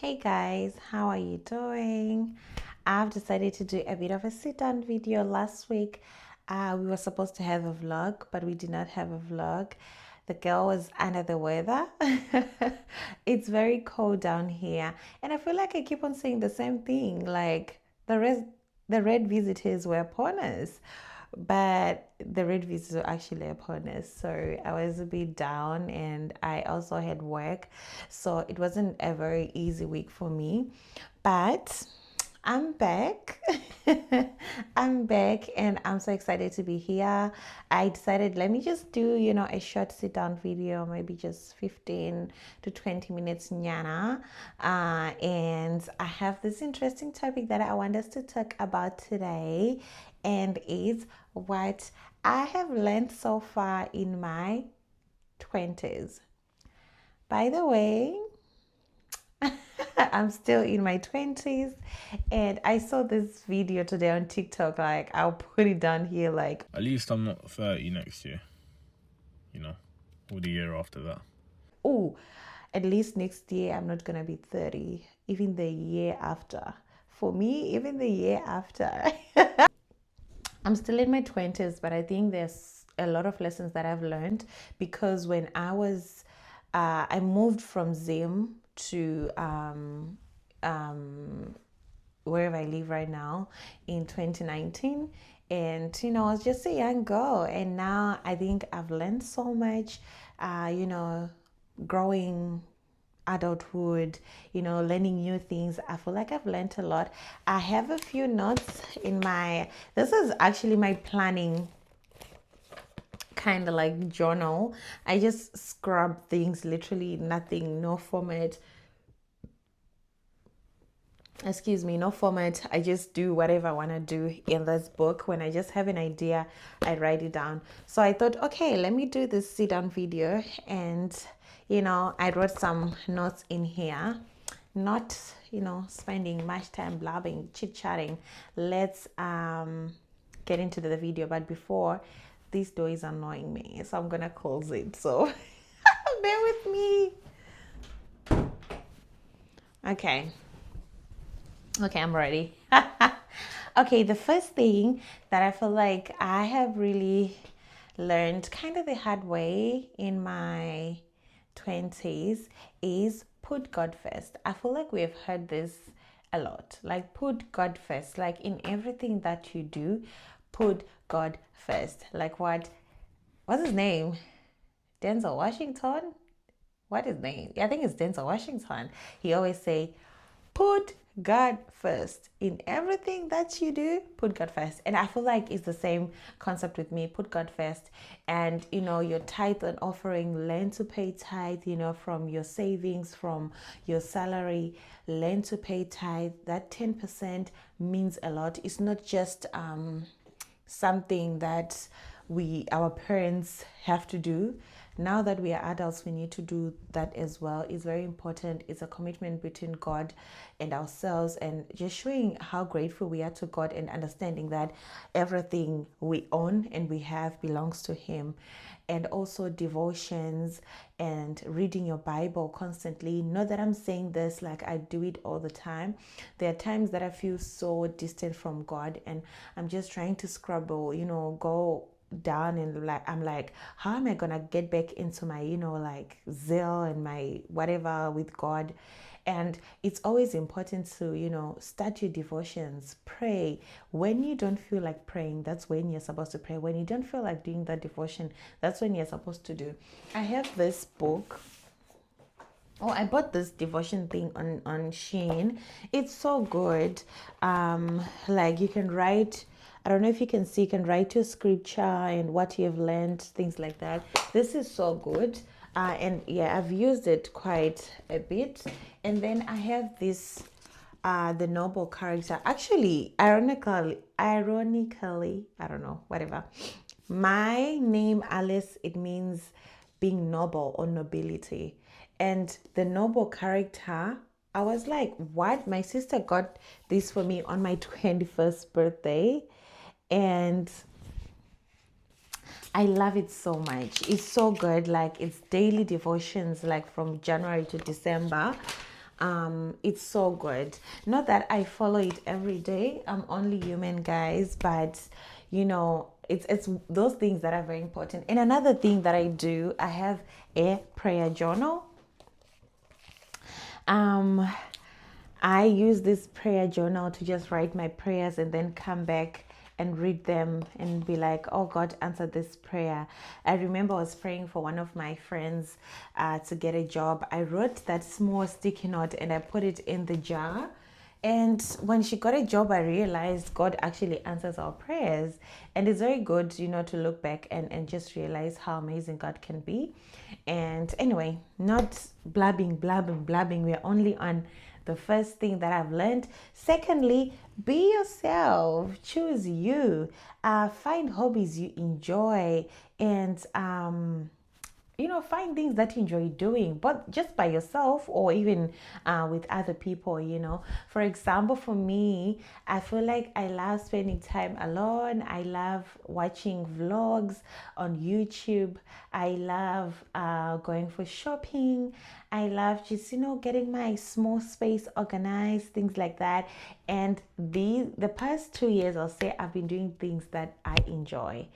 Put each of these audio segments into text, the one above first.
Hey guys, how are you doing? I've decided to do a bit of a sit down video. Last week, we were supposed to have a vlog, but we did not have a vlog. The girl was under the weather. It's very cold down here, and I feel like I keep on saying the same thing. Like the red visitors were upon us, but the red visitors were actually upon us. So I was a bit down, and I also had work, so it wasn't a very easy week for me. But I'm back. I'm back and I'm so excited to be here. I decided let me just do, a short sit down video, maybe just 15 to 20 minutes nyana. And I have this interesting topic that I want us to talk about today, and it's what I have learned so far in my 20s. By the way, I'm still in my 20s, and I saw this video today on TikTok. Like, I'll put it down here. Like, At least I'm not 30 next year, you know, or the year after that. oh, at least next year I'm not gonna be 30, even the year after. For me, even the year after. I'm still in my 20s, but I think there's a lot of lessons that I've learned because when I moved from Zim to wherever I live right now in 2019. And, I was just a young girl. And now I think I've learned so much, growing adulthood, learning new things. I feel like I've learned a lot. I have a few notes this is actually my planning kind of like journal. I just scrub things, literally nothing, no format, no format. I just do whatever I want to do in this book. When I just have an idea, I write it down. So I thought, okay, let me do this sit down video. And I wrote some notes in here, not spending much time blabbing, chit chatting. Let's get into the video. But before, this door is annoying me, so I'm gonna close it, so bear with me. Okay, I'm ready. Okay, the first thing that I feel like I have really learned kind of the hard way in my 20s is put God first. I feel like we have heard this a lot. Like, put God first. Like, in everything that you do, put God first. Like, what's his name? Denzel Washington? What is his name? I think it's Denzel Washington. He always say, put God first. In everything that you do, put God first. And I feel like it's the same concept with me. Put God first. And, your tithe and offering, learn to pay tithe, from your savings, from your salary, learn to pay tithe. That 10% means a lot. It's not just something that our parents have to do. Now that we are adults, we need to do that as well. It's very important. It's a commitment between God and ourselves, and just showing how grateful we are to God and understanding that everything we own and we have belongs to Him. And also devotions and reading your Bible constantly. Not that I'm saying this like I do it all the time. There are times that I feel so distant from God, and I'm just trying to scrabble, go down, and like I'm like, how am I gonna get back into my like zeal and my whatever with God? And it's always important to start your devotions, pray. When you don't feel like praying, that's when you're supposed to pray. When you don't feel like doing that devotion, that's when you're supposed to do. I have this book. Oh, I bought this devotion thing on Shein. It's so good. Like, you can write, I don't know if you can see, you can write your scripture and what you've learned, things like that. This is so good. And yeah, I've used it quite a bit. And then I have this, the noble character. Actually, ironically, I don't know, whatever. My name, Alice, it means being noble or nobility. And the noble character, I was like, what? My sister got this for me on my 21st birthday. And I love it so much. It's so good. Like, it's daily devotions, like from January to December. It's so good. Not that I follow it every day. I'm only human, guys, but it's those things that are very important. And another thing that I do, I have a prayer journal. Um, I use this prayer journal to just write my prayers and then come back and read them and be like, oh, God, answer this prayer. I remember I was praying for one of my friends to get a job. I wrote that small sticky note and I put it in the jar. And when she got a job, I realized God actually answers our prayers. And it's very good, to look back and just realize how amazing God can be. And anyway, not blabbing. We're only on the first thing that I've learned. Secondly, be yourself. Choose you. Find hobbies you enjoy, and find things that you enjoy doing, but just by yourself or even with other people. For example, for me, I feel like I love spending time alone. I love watching vlogs on YouTube. I love going for shopping. I love just getting my small space organized, things like that. And the past 2 years, I'll say, I've been doing things that I enjoy,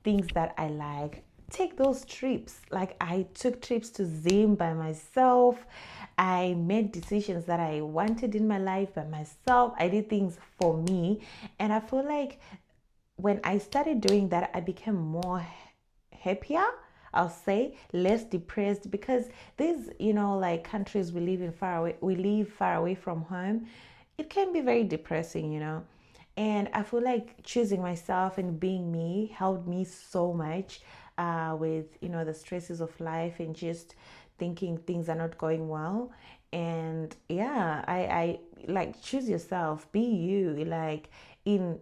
things that I like. Take those trips. Like, I took trips to Zim by myself. I made decisions that I wanted in my life by myself. I did things for me. And I feel like when I started doing that, I became more happier. I'll say less depressed, because these, like countries we live far away from home. It can be very depressing. And I feel like choosing myself and being me helped me so much with the stresses of life and just thinking things are not going well. And yeah, I like, choose yourself, be you. In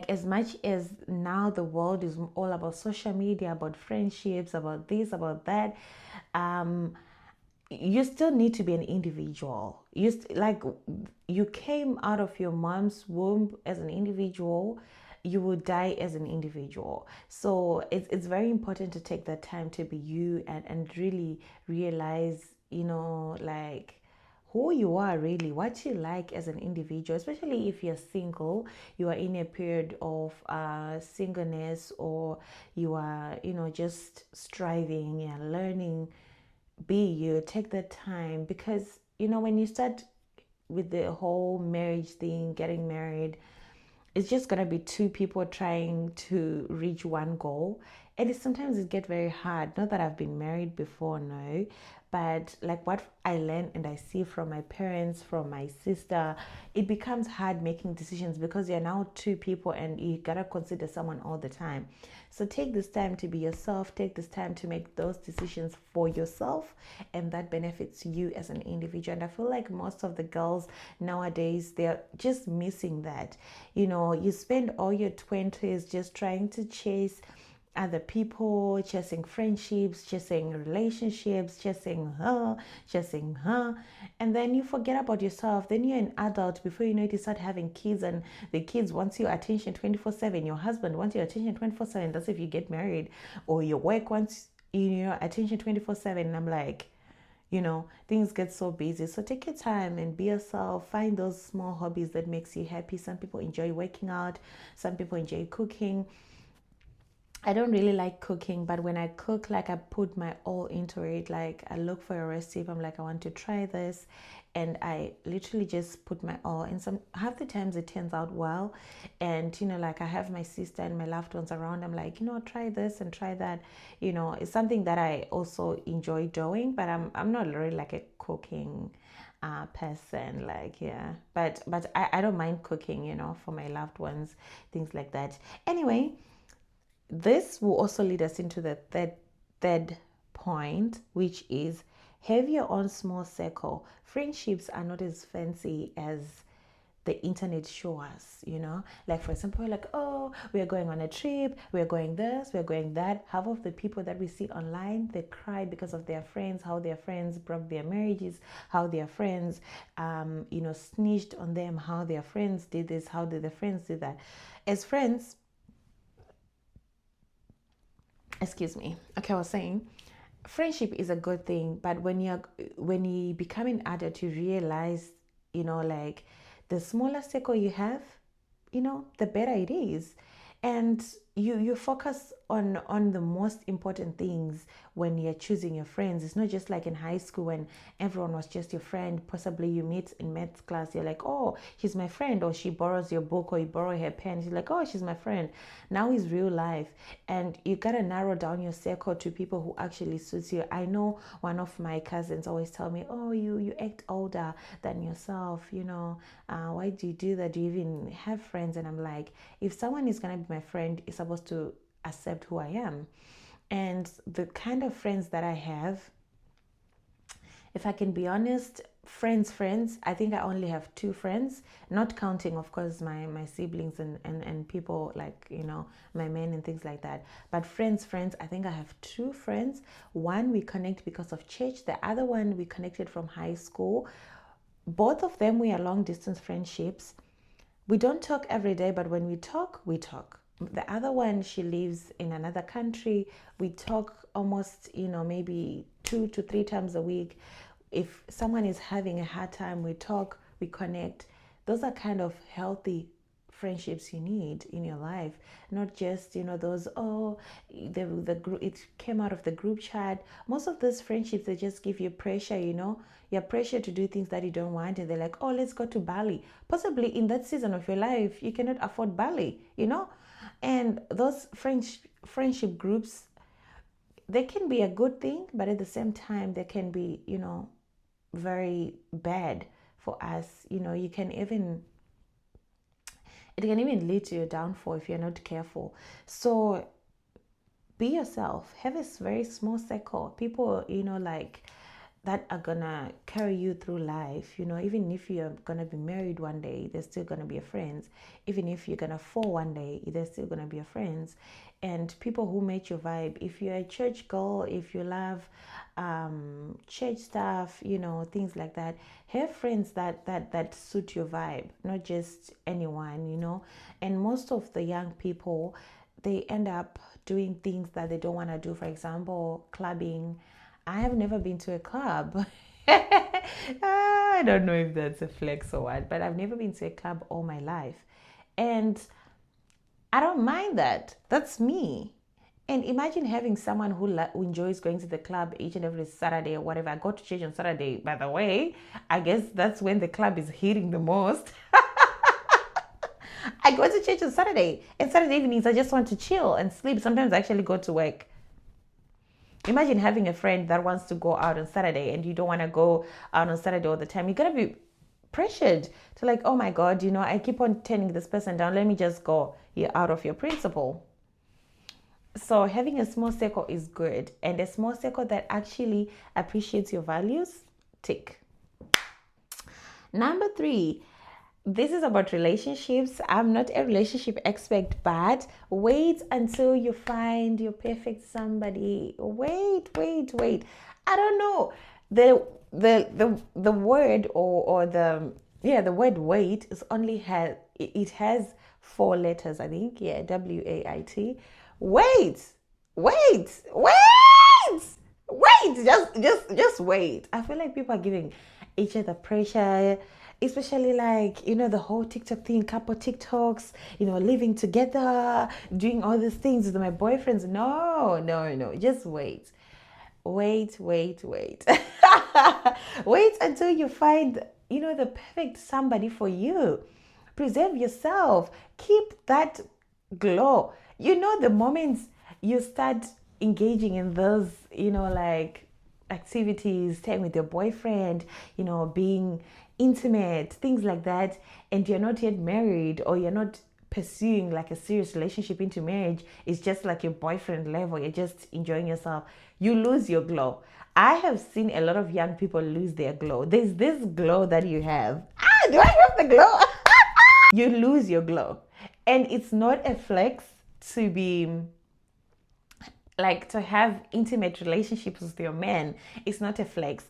as much as now the world is all about social media, about friendships, about this, about that, um you still need to be an individual. You came out of your mom's womb as an individual, you will die as an individual. So it's very important to take that time to be you, and really realize, who you are, really, what you like as an individual. Especially if you're single, you are in a period of singleness, or you are, just striving and learning. Be you, take the time, because when you start with the whole marriage thing, getting married, it's just gonna be two people trying to reach one goal. And sometimes it get very hard. Not that I've been married before, no, but like what I learn and I see from my parents, from my sister, it becomes hard making decisions because you're now two people and you gotta consider someone all the time. So take this time to be yourself, take this time to make those decisions for yourself, and that benefits you as an individual. And I feel like most of the girls nowadays, they're just missing that. You spend all your 20s just trying to chase other people, chasing friendships, chasing relationships, chasing her, and then you forget about yourself. Then you're an adult. Before you know it, you start having kids, and the kids wants your attention 24/7. Your husband wants your attention 24/7. That's if you get married, or your work wants your attention 24/7. And I'm like, things get so busy. So take your time and be yourself. Find those small hobbies that makes you happy. Some people enjoy working out, some people enjoy cooking. I don't really like cooking, but when I cook, like, I put my all into it. Like, I look for a recipe, I'm like, I want to try this, and I literally just put my all. And some half the times it turns out well. And like, I have my sister and my loved ones around. I'm like, try this and try that. It's something that I also enjoy doing, but I'm not really like a cooking person. Like, yeah, but I don't mind cooking, for my loved ones, things like that. Anyway, this will also lead us into the third point, which is have your own small circle. Friendships are not as fancy as the internet show us. Like, for example, we're like, oh, we're going on a trip, we're going this, we're going that. Half of the people that we see online, they cry because of their friends, how their friends broke their marriages, how their friends snitched on them, how their friends did this, how did their friends do that. As friends, excuse me, okay, I was saying, friendship is a good thing, but when you become an adult, you realize, like the smaller circle you have, the better it is. And you focus on the most important things when you're choosing your friends. It's not just like in high school when everyone was just your friend. Possibly you meet in maths class, you're like, oh, she's my friend, or she borrows your book, or you borrow her pen, she's like, oh, she's my friend. Now is real life, and you gotta narrow down your circle to people who actually suits you. I know one of my cousins always tell me, oh, you act older than yourself, why do you do that? Do you even have friends? And I'm like, if someone is gonna be my friend, is supposed to accept who I am. And the kind of friends that I have, if I can be honest, friends, I think I only have two friends, not counting, of course, my siblings and people like, my men and things like that. But friends, I think I have two friends. One, we connect because of church. The other one, we connected from high school. Both of them, we are long distance friendships. We don't talk every day, but when we talk, we talk. The other one, she lives in another country. We talk almost, maybe 2 to 3 times a week. If someone is having a hard time, we talk, we connect. Those are kind of healthy friendships you need in your life, not just those, oh, the group, it came out of the group chat. Most of those friendships, they just give you pressure. You're pressure to do things that you don't want, and they're like, oh, let's go to Bali. Possibly in that season of your life you cannot afford Bali. And those friendship groups, they can be a good thing, but at the same time they can be very bad for us. You can even, it can even lead to your downfall if you're not careful. So be yourself, have a very small circle, people like that are gonna carry you through life. Even if you're gonna be married one day, they're still gonna be your friends. Even if you're gonna fall one day, they're still gonna be your friends. And people who make your vibe, if you're a church girl, if you love church stuff, things like that, have friends that suit your vibe, not just anyone. And most of the young people, they end up doing things that they don't want to do. For example, clubbing. I have never been to a club. I don't know if that's a flex or what, but I've never been to a club all my life. And I don't mind that. That's me. And imagine having someone who enjoys going to the club each and every Saturday or whatever. I go to church on Saturday, by the way. I guess that's when the club is hitting the most. I go to church on Saturday, and Saturday evenings I just want to chill and sleep. Sometimes I actually go to work. Imagine having a friend that wants to go out on Saturday and you don't want to go out on Saturday all the time. You're going to be pressured to like, oh my God, I keep on turning this person down. Let me just go. You're out of your principle. So having a small circle is good, and a small circle that actually appreciates your values, tick. Number 3, this is about relationships. I'm not a relationship expert, but wait until you find your perfect somebody. Wait. I don't know. The word or the word wait is only it has 4 letters, I think. Yeah, WAIT. Wait. Just wait. I feel like people are giving each other pressure, especially like the whole TikTok thing, couple TikToks, living together, doing all these things with my boyfriends. No, just wait. Wait. Wait until you find the perfect somebody for you. Preserve yourself, keep that glow. The moments you start engaging in those like activities, staying with your boyfriend, being intimate, things like that, and you're not yet married, or you're not pursuing like a serious relationship into marriage, it's just like your boyfriend level, you're just enjoying yourself, you lose your glow. I have seen a lot of young people lose their glow. There's this glow that you have. Do I have the glow? You lose your glow. And it's not a flex to be like to have intimate relationships with your man. It's not a flex.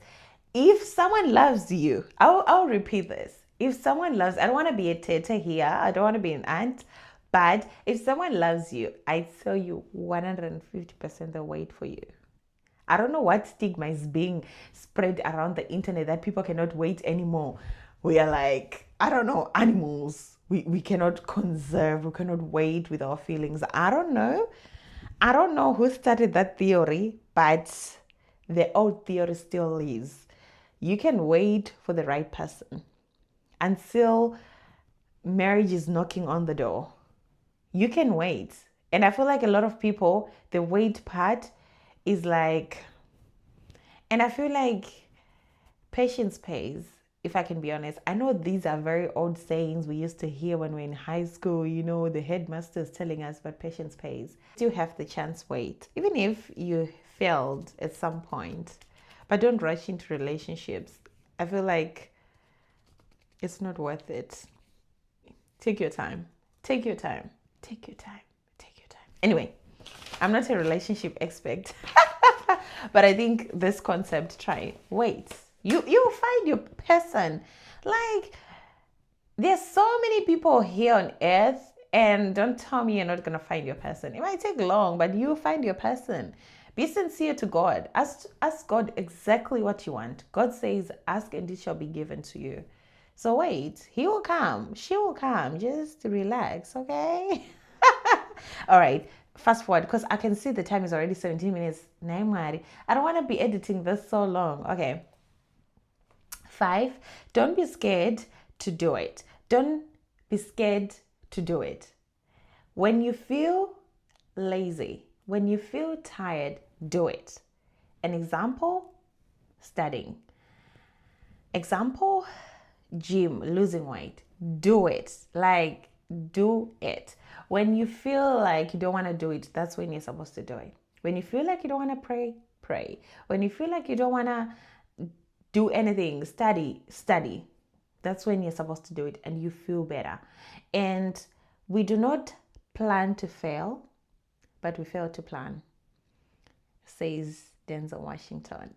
If someone loves you, I'll repeat this. If someone loves, I don't want to be a tete here, I don't want to be an aunt, but if someone loves you, I tell you 150% they'll wait for you. I don't know what stigma is being spread around the internet that people cannot wait anymore. We are like, I don't know, animals. We cannot conserve, we cannot wait with our feelings. I don't know. I don't know who started that theory, but the old theory still is. You can wait for the right person until marriage is knocking on the door. You can wait. And I feel like a lot of people, the wait part is like, and I feel like patience pays, if I can be honest. I know these are very old sayings we used to hear when we were in high school, you know, the headmasters telling us, but patience pays. You have the chance, wait. Even if you failed at some point, but don't rush into relationships. I feel like it's not worth it. Take your time. Take your time. Take your time. Take your time. Anyway, I'm not a relationship expert, but I think this concept, try wait. You find your person. Like, there's so many people here on earth, and don't tell me you're not gonna find your person. It might take long, but you find your person. Be sincere to God. Ask God exactly what you want. God says, ask and it shall be given to you. So wait, he will come, she will come. Just relax, okay? All right, fast forward because I can see the time is already 17 minutes. I don't want to be editing this so long. Okay. 5, don't be scared to do it. Don't be scared to do it. When you feel lazy, when you feel tired, do it. An example, studying. Example, gym, losing weight. Do it. Like, do it. When you feel like you don't want to do it, that's when you're supposed to do it. When you feel like you don't want to pray, pray. When you feel like you don't want to do anything, study. That's when you're supposed to do it and you feel better. And we do not plan to fail, but we fail to plan, says Denzel Washington.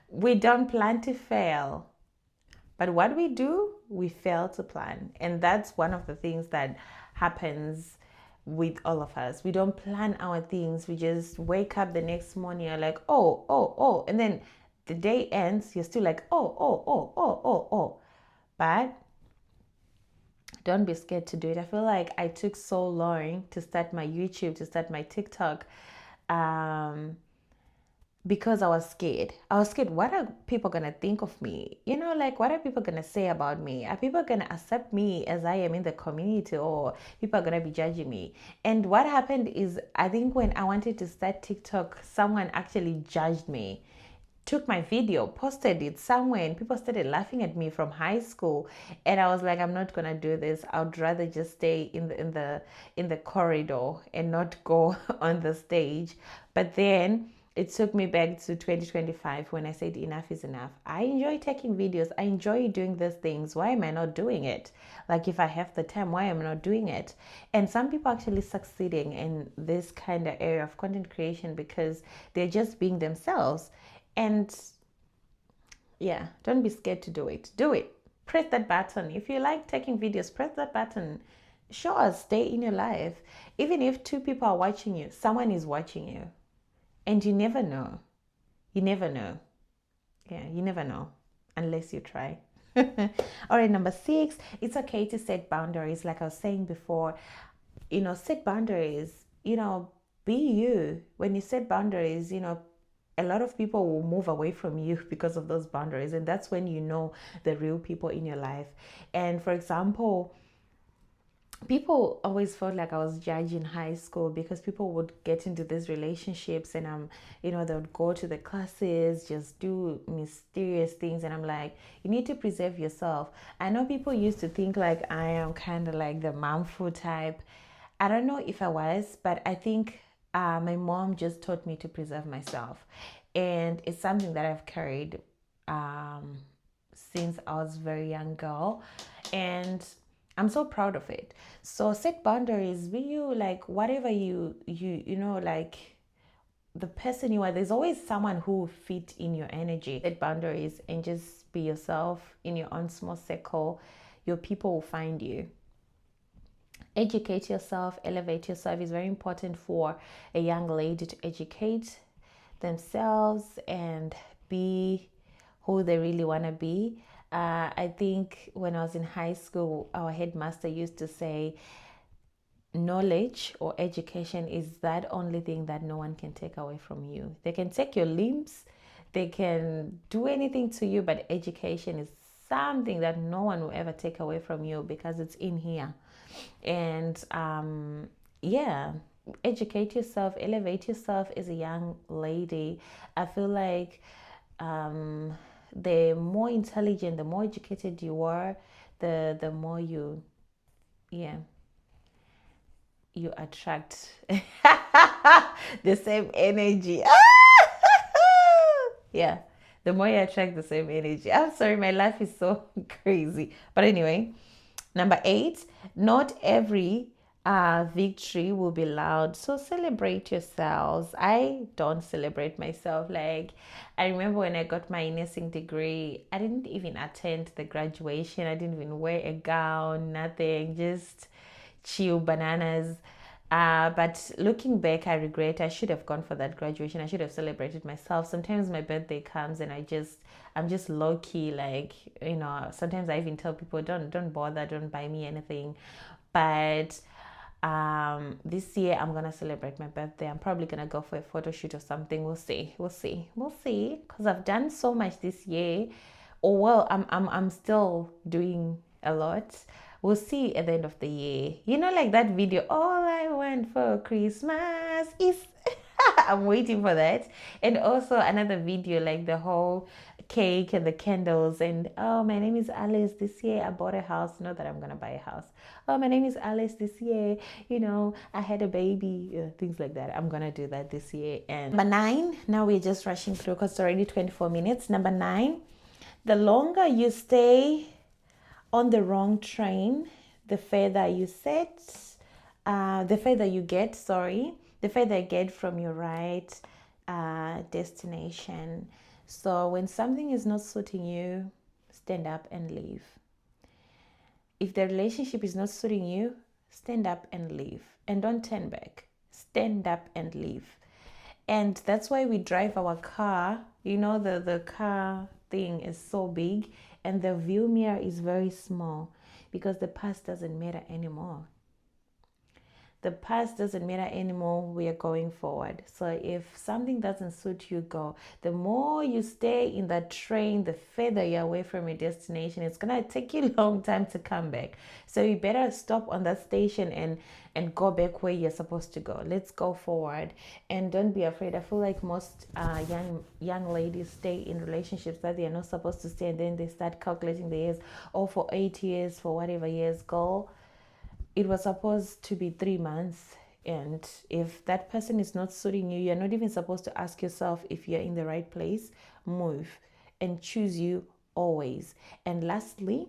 We don't plan to fail, but what we do, we fail to plan. And that's one of the things that happens with all of us. We don't plan our things. We just wake up the next morning, you're like, oh. And then the day ends, you're still like, oh. But don't be scared to do it. I feel like I took so long to start my YouTube, to start my TikTok, because I was scared. I was scared. What are people going to think of me? You know, like, what are people going to say about me? Are people going to accept me as I am in the community, or people are going to be judging me? And what happened is, I think when I wanted to start TikTok, someone actually judged me, took my video, posted it somewhere, and people started laughing at me from high school. And I was like, I'm not gonna do this. I'd rather just stay in the corridor and not go on the stage. But then it took me back to 2025 when I said enough is enough. I enjoy taking videos. I enjoy doing these things. Why am I not doing it? Like, if I have the time, why am I not doing it? And some people actually succeeding in this kind of area of content creation because they're just being themselves. And yeah, don't be scared to do it. Do it. Press that button. If you like taking videos, press that button. Show us, stay in your life. Even if 2 people are watching you, someone is watching you. And you never know. You never know. Yeah, you never know unless you try. All right, number 6, it's okay to set boundaries. Like I was saying before, set boundaries, be you. When you set boundaries, a lot of people will move away from you because of those boundaries. And that's when you know the real people in your life. And for example, people always felt like I was judged in high school because people would get into these relationships and they would go to the classes, just do mysterious things. And I'm like, you need to preserve yourself. I know people used to think like I am kind of like the momful type. I don't know if I was, but I think my mom just taught me to preserve myself. And it's something that I've carried since I was a very young girl. And I'm so proud of it. So set boundaries. Be you, like, whatever you like the person you are. There's always someone who will fit in your energy. Set boundaries and just be yourself in your own small circle. Your people will find you. Educate yourself, elevate yourself. Is very important for a young lady to educate themselves and be who they really want to be. I think when I was in high school, our headmaster used to say, knowledge or education is that only thing that no one can take away from you. They can take your limbs, they can do anything to you, but education is something that no one will ever take away from you because it's in here. And yeah, educate yourself, elevate yourself as a young lady. I feel like the more intelligent, the more educated you are, the more you, yeah, you attract the same energy. Yeah, the more you attract the same energy. I'm sorry, my life is so crazy. But anyway, number 8, not every victory will be loud. So celebrate yourselves. I don't celebrate myself. Like, I remember when I got my nursing degree, I didn't even attend the graduation. I didn't even wear a gown, nothing, just chill bananas. But looking back, I regret I should have gone for that graduation. I should have celebrated myself. Sometimes my birthday comes and I'm just low key, like, sometimes I even tell people, don't bother, don't buy me anything. But this year I'm gonna celebrate my birthday. I'm probably gonna go for a photo shoot or something. We'll see. Because I've done so much this year. Or well, I'm still doing a lot. We'll see at the end of the year. Like that video, all I want for Christmas is I'm waiting for that. And also another video, like the whole cake and the candles. And oh, my name is Alice. This year I bought a house. Not that I'm gonna buy a house. Oh, my name is Alice. This year, I had a baby. Things like that. I'm gonna do that this year. And number 9. Now we're just rushing through because it's already 24 minutes. Number 9. The longer you stay on the wrong train, the further you get from your right destination. So when something is not suiting you, stand up and leave. If the relationship is not suiting you, stand up and leave. And don't turn back. Stand up and leave. And that's why we drive our car. The car thing is so big and the view mirror is very small because the past doesn't matter anymore. The past doesn't matter anymore. We are going forward. So if something doesn't suit you, go. The more you stay in that train, the further you're away from your destination. It's gonna take you a long time to come back. So you better stop on that station and go back where you're supposed to go. Let's go forward and don't be afraid. I feel like most young ladies stay in relationships that they are not supposed to stay, and then they start calculating the years. Oh, for 8 years, for whatever years, go. It was supposed to be 3 months. And if that person is not suiting you, you're not even supposed to ask yourself if you're in the right place. Move and choose you always. And lastly,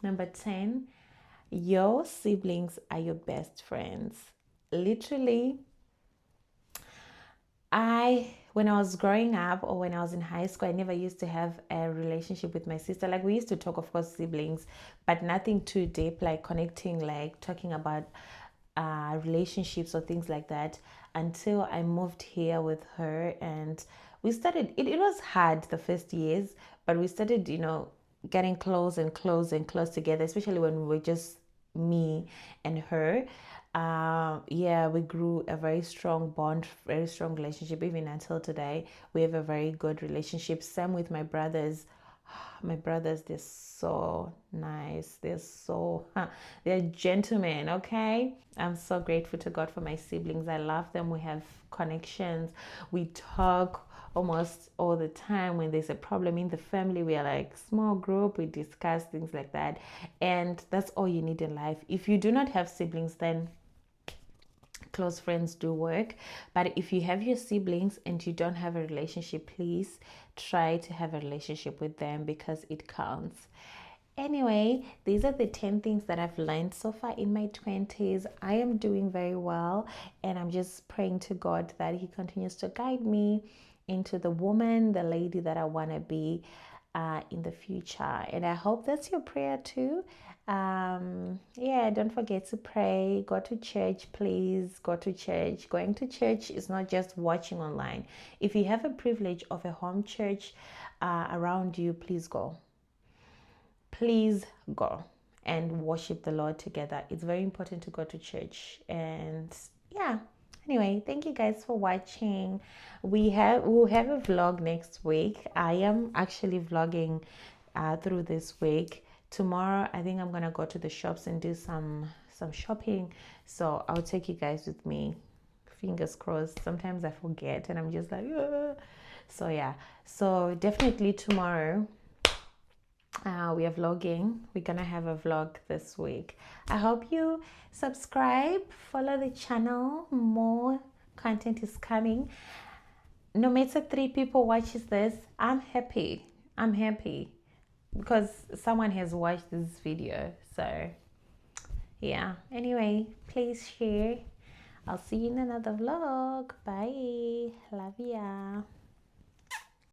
number 10, your siblings are your best friends. Literally, when I was growing up or when I was in high school, I never used to have a relationship with my sister. Like, we used to talk, of course, siblings, but nothing too deep, like connecting, like talking about relationships or things like that, until I moved here with her. And we started, it was hard the first years, but we started, getting close and close and close together, especially when we were just me and her. Yeah, we grew a very strong bond, very strong relationship. Even until today, we have a very good relationship. Same with my brothers. My brothers, they're so nice. They're gentlemen. Okay, I'm so grateful to God for my siblings. I love them. We have connections. We talk almost all the time. When there's a problem in the family, we are like small group. We discuss things like that, and that's all you need in life. If you do not have siblings, then close friends do work. But if you have your siblings and you don't have a relationship, please try to have a relationship with them because it counts. Anyway, these are the 10 things that I've learned so far in my 20s. I am doing very well, and I'm just praying to God that He continues to guide me into the woman, the lady that I want to be. in the future. And I hope that's your prayer too. Yeah, don't forget to pray. Go to church, please. Go to church. Going to church is not just watching online. If you have a privilege of a home church around you, please go. Please go and worship the Lord together. It's very important to go to church. And yeah, anyway, thank you guys for watching. We'll have a vlog next week. I am actually vlogging through this week. Tomorrow I think I'm gonna go to the shops and do some shopping, so I'll take you guys with me. Fingers crossed. Sometimes I forget and I'm just like so yeah, so definitely tomorrow we are vlogging. We're gonna have a vlog this week. I hope you subscribe, follow the channel. More content is coming. No matter 3 people watches this, I'm happy. I'm happy because someone has watched this video. So yeah, anyway, please share. I'll see you in another vlog. Bye. Love ya.